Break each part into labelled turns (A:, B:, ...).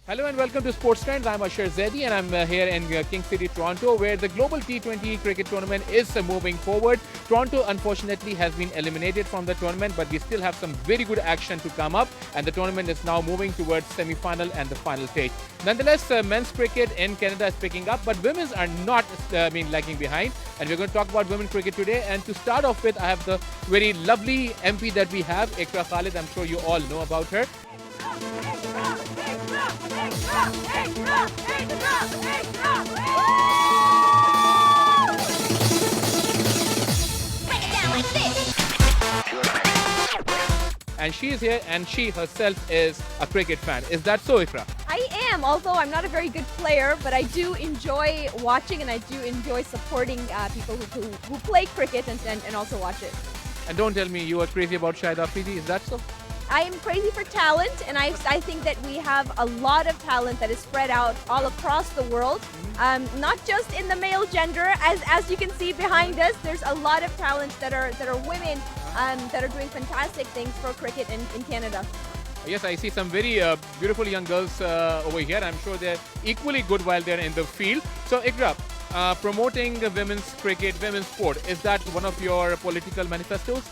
A: Hello and welcome to Sports Trends. I'm Ashar Zedi and I'm here in King City, Toronto, where the global T20 cricket tournament is moving forward. Toronto, unfortunately, has been eliminated from the tournament, but we still have some very good action to come up, and the tournament is now moving towards semi-final and the final stage. Nonetheless, men's cricket in Canada is picking up, but women's are not lagging behind, and we're going to talk about women's cricket today. And to start off with, I have the very lovely MP that we have, Ikra Khalid. I'm sure you all know about her. And she is here, and she herself is a cricket fan. Is that so, Ikra?
B: I am, although I'm not a very good player, but I do enjoy watching and I do enjoy supporting people who play cricket and also watch it.
A: And don't tell me you are crazy about Shahid Afridi. Is that so?
B: I am crazy for talent, and I think that we have a lot of talent that is spread out all across the world, not just in the male gender. As you can see behind us, there's a lot of talent that are women that are doing fantastic things for cricket in Canada.
A: Yes, I see some very beautiful young girls over here. I'm sure they're equally good while they're in the field. So, Ikra, promoting women's cricket, women's sport, is that one of your political manifestos?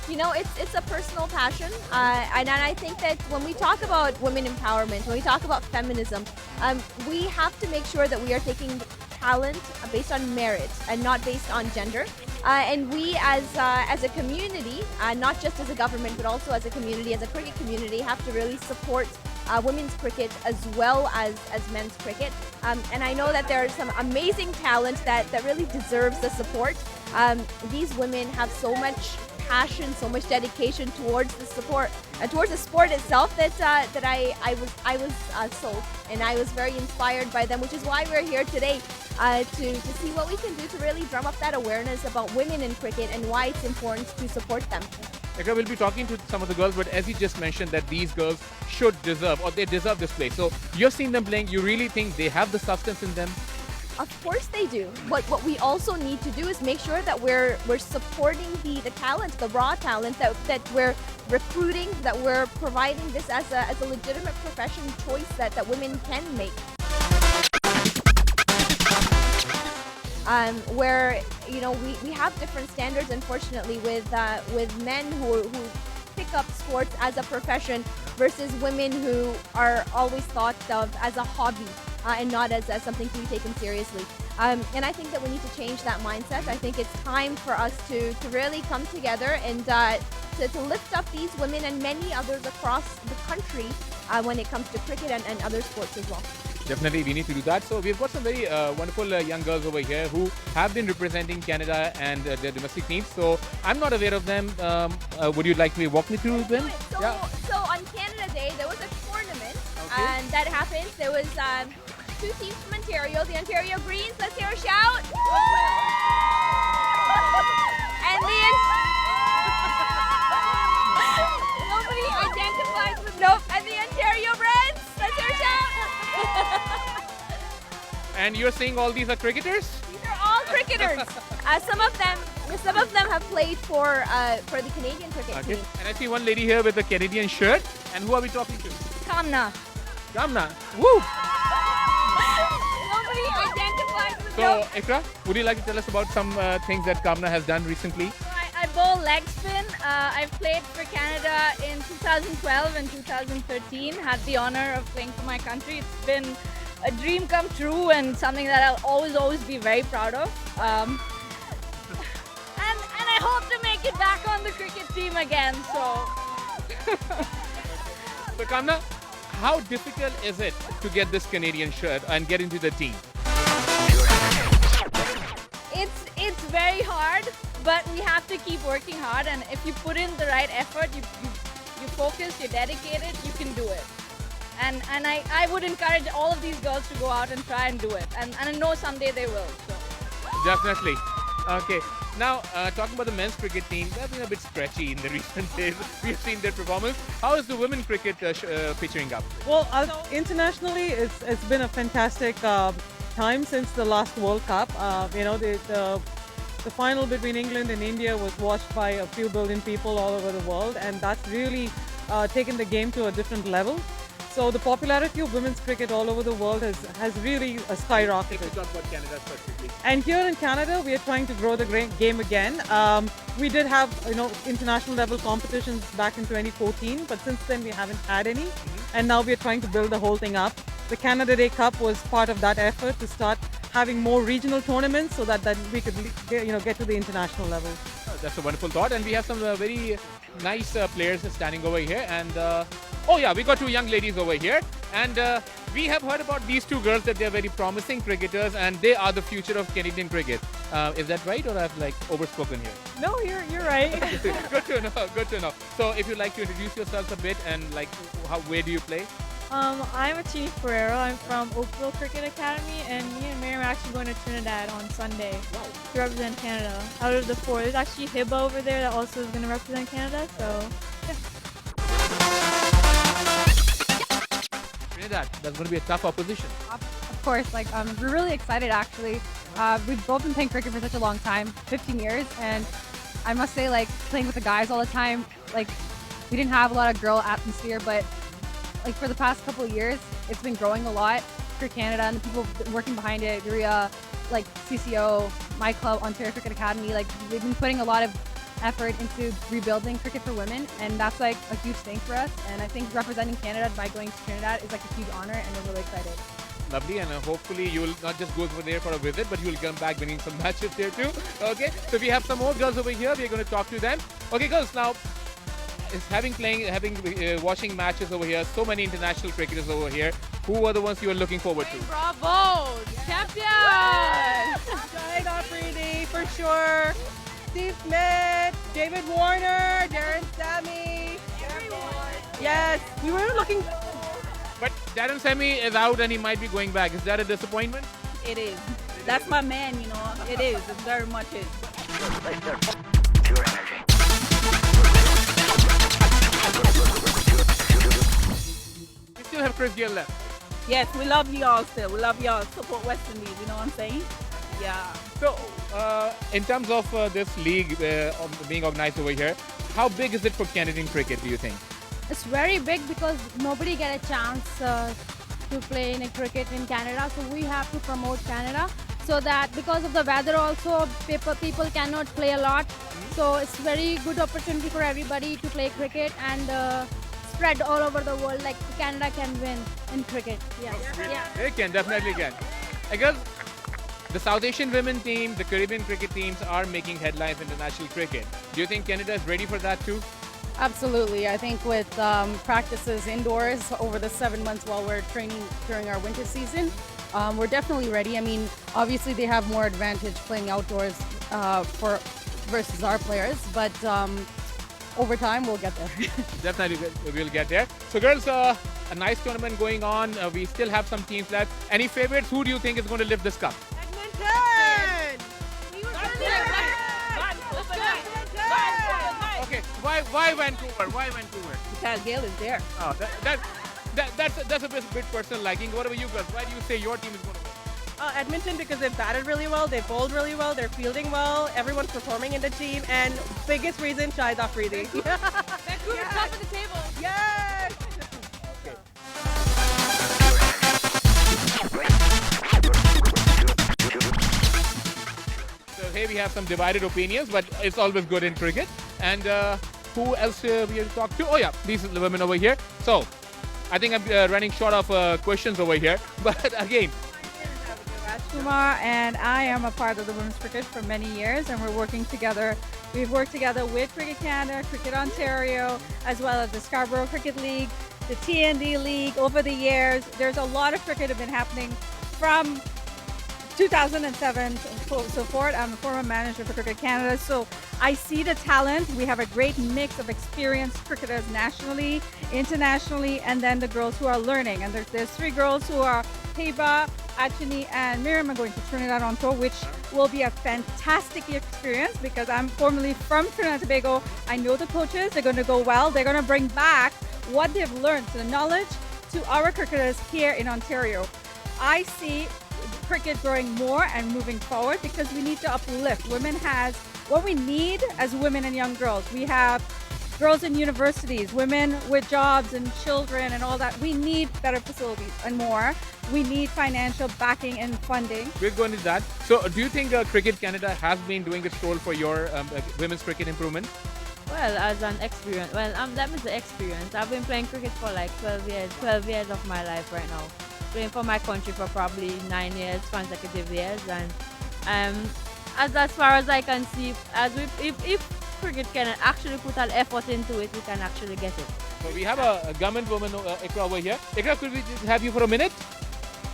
B: You know, it's a personal passion, and I think that when we talk about women empowerment, when we talk about feminism, we have to make sure that we are taking talent based on merit and not based on gender. And we, as a community, not just as a government, but also as a community, as a cricket community, have to really support women's cricket as well as men's cricket. And I know that there is some amazing talent that really deserves the support. These women have so much passion, so much dedication towards the support, towards the sport itself, that I was sold, and I was very inspired by them, which is why we're here today to see what we can do to really drum up that awareness about women in cricket and why it's important to support them.
A: Ikra, we'll be talking to some of the girls, but as you just mentioned that these girls should deserve, or they deserve this place. So you've seen them playing, you really think they have the substance in them?
B: Of course they do. What we also need to do is make sure that we're supporting the talent, the raw talent that we're recruiting, that we're providing this as a legitimate profession choice that women can make. Where we have different standards, unfortunately, with men who pick up sports as a profession versus women who are always thought of as a hobby and not as something to be taken seriously. And I think that we need to change that mindset. I think it's time for us to really come together and to lift up these women and many others across the country when it comes to cricket and other sports as well.
A: Definitely, we need to do that. So we've got some very wonderful young girls over here who have been representing Canada and their domestic teams. So I'm not aware of them. Would you like to walk me through them?
B: So on Canada Day, there was a tournament and that happened. There was two teams from Ontario, the Ontario Greens. Let's hear a shout. And nobody identifies with and the Ontario Reds. Let's hear a shout.
A: And you're saying all these are cricketers?
B: These are all cricketers. Some of them have played for the Canadian cricket team.
A: And I see one lady here with a Canadian shirt. And who are we talking to?
B: Kamna.
A: Kamna. Woo!
B: Nobody identifies with
A: So, Ikra, would you like to tell us about some things that Kamna has done recently?
C: I bowl leg spin. I've played for Canada in 2012 and 2013. Had the honor of playing for my country. It's been a dream come true and something that I'll always be very proud of. And I hope to make it back on the cricket team again.
A: So, Kamna, how difficult is it to get this Canadian shirt and get into the team?
C: It's very hard, but we have to keep working hard. And if you put in the right effort, you focus, you're dedicated, you can do it. And I would encourage all of these girls to go out and try and do it. And I know someday they will. So.
A: Definitely. Okay. Now, talking about the men's cricket team, they've been a bit stretchy in the recent days. We've seen their performance. How is the women cricket featuring up?
D: Well, internationally, it's been a fantastic time since the last World Cup. The final between England and India was watched by a few billion people all over the world, and that's really taken the game to a different level. So the popularity of women's cricket all over the world has really
A: If we
D: skyrocketed.
A: talk about Canada specifically.
D: And here in Canada, we are trying to grow the game again. We did have international level competitions back in 2014, but since then we haven't had any. And now we are trying to build the whole thing up. The Canada Day Cup was part of that effort to start having more regional tournaments so that we could get to the international level.
A: That's a wonderful thought, and we have some very nice players standing over here. And oh yeah, we got two young ladies over here, and we have heard about these two girls that they're very promising cricketers, and they are the future of Canadian cricket. Is that right, or I've overspoken here?
E: No, you're right.
A: Good to know. Good to know. So, if you'd like to introduce yourselves a bit, and where do you play?
E: I'm Chief Ferrero. I'm from Oakville Cricket Academy, and me and Miriam are actually going to Trinidad on Sunday to represent Canada. Out of the four, there's actually Hiba over there that also is going to represent Canada. So, yeah.
A: Trinidad. That's going to be a tough opposition.
F: Of course, we're really excited actually. We've both been playing cricket for such a long time, 15 years, and I must say, playing with the guys all the time, we didn't have a lot of girl atmosphere, but for the past couple of years, it's been growing a lot for Canada, and the people working behind it, Uria, CCO, my club, Ontario Cricket Academy, they've been putting a lot of effort into rebuilding cricket for women, and that's a huge thing for us. And I think representing Canada by going to Trinidad is a huge honor, and we're really excited.
A: Lovely, and hopefully you will not just go over there for a visit, but you will come back winning some matches there too. Okay, so we have some more girls over here. We're going to talk to them. Okay, girls, now watching matches over here, so many international cricketers over here. Who are the ones you are looking forward to?
C: Bravo! Champion!
G: Shahid Afridi for sure. Steve Smith, David Warner, Darren Sammy. Yes, we were looking.
A: But Darren Sammy is out and he might be going back. Is that a disappointment?
G: It is. That's my man, It is. It very much is.
A: We still have Chris Gayle left.
G: Yes, we love y'all still. We love y'all. Support West Indies, you know what I'm saying? Yeah.
A: So, in terms of this league being organized over here, how big is it for Canadian cricket, do you think?
H: It's very big because nobody get a chance to play in a cricket in Canada, so we have to promote Canada. So that because of the weather also, people cannot play a lot. So it's very good opportunity for everybody to play cricket and spread all over the world. Canada can win in cricket. Yes. Yeah.
A: They can, definitely can. I guess the South Asian women team, the Caribbean cricket teams are making headlines in international cricket. Do you think Canada is ready for that too?
I: Absolutely. I think with practices indoors over the 7 months while we're training during our winter season, we're definitely ready. I mean, obviously they have more advantage playing outdoors versus our players, but over time we'll get there.
A: Definitely we'll get there. So girls, a nice tournament going on. We still have some teams left. Any favorites? Who do you think is going to lift this cup?
G: Edmonton!
A: Okay, why Vancouver? Why Vancouver?
G: Because Gail is there.
A: Oh, that's a bit personal liking. What about you girls? Why do you say your team is going to win?
G: Edmonton because they've batted really well, they've bowled really well, they're fielding well, everyone's performing in the team, and biggest reason, Shahid Afridi.
C: Vancouver, top of the table.
G: Yes!
A: So here we have some divided opinions, but it's always good in cricket. And who else we have to talk to? Oh yeah, these are the women over here. So I think I'm running short of questions over here, but again.
E: Kumar, and I am a part of the women's cricket for many years, and we're working together. We've worked together with Cricket Canada, Cricket Ontario, as well as the Scarborough Cricket League, the TND League over the years. There's a lot of cricket have been happening from 2007 so forth. I'm a former manager for Cricket Canada, so I see the talent. We have a great mix of experienced cricketers nationally, internationally, and then the girls who are learning. And there's three girls who are Heba, Achini, and Miriam are going to Trinidad on tour, which will be a fantastic experience because I'm formerly from Trinidad and Tobago. I know the coaches, they're going to go well. They're going to bring back what they've learned, the knowledge, to our cricketers here in Ontario. I see cricket growing more and moving forward because we need to uplift. Women has what we need as women and young girls. We have girls in universities, women with jobs and children and all that. We need better facilities and more. We need financial backing and funding.
A: We're going to that. So, do you think Cricket Canada has been doing its role for your women's cricket improvement?
J: Well, as an experience, that means the experience. I've been playing cricket for like 12 years of my life right now. Playing for my country for probably 9 years, consecutive years, and as far as I can see, if cricket can actually put an effort into it, we can actually get it.
A: So we have a government woman, Ikra, over here. Ikra, could we just have you for a minute?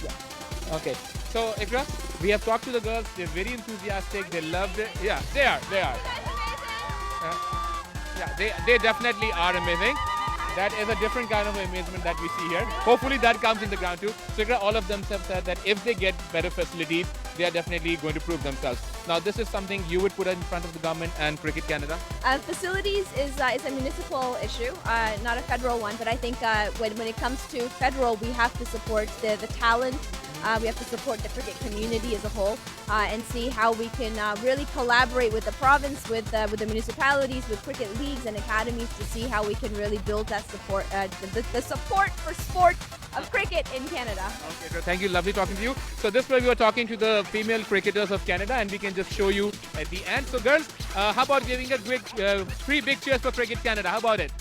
A: Yeah. Okay. So Ikra, we have talked to the girls. They're very enthusiastic. They loved it. Yeah, they are. Yeah, they definitely are amazing. That is a different kind of amazement that we see here. Hopefully that comes in the ground too. So all of them have said that if they get better facilities, they are definitely going to prove themselves. Now this is something you would put in front of the government and Cricket Canada?
B: Facilities is a municipal issue, not a federal one, but I think when it comes to federal, we have to support the talent. We have to support the cricket community as a whole and see how we can really collaborate with the province, with the municipalities, with cricket leagues and academies to see how we can really build that support, the support for sport of cricket in Canada.
A: Okay, so thank you. Lovely talking to you. So this way we were talking to the female cricketers of Canada, and we can just show you at the end. So girls, how about giving a quick 3 big cheers for Cricket Canada? How about it?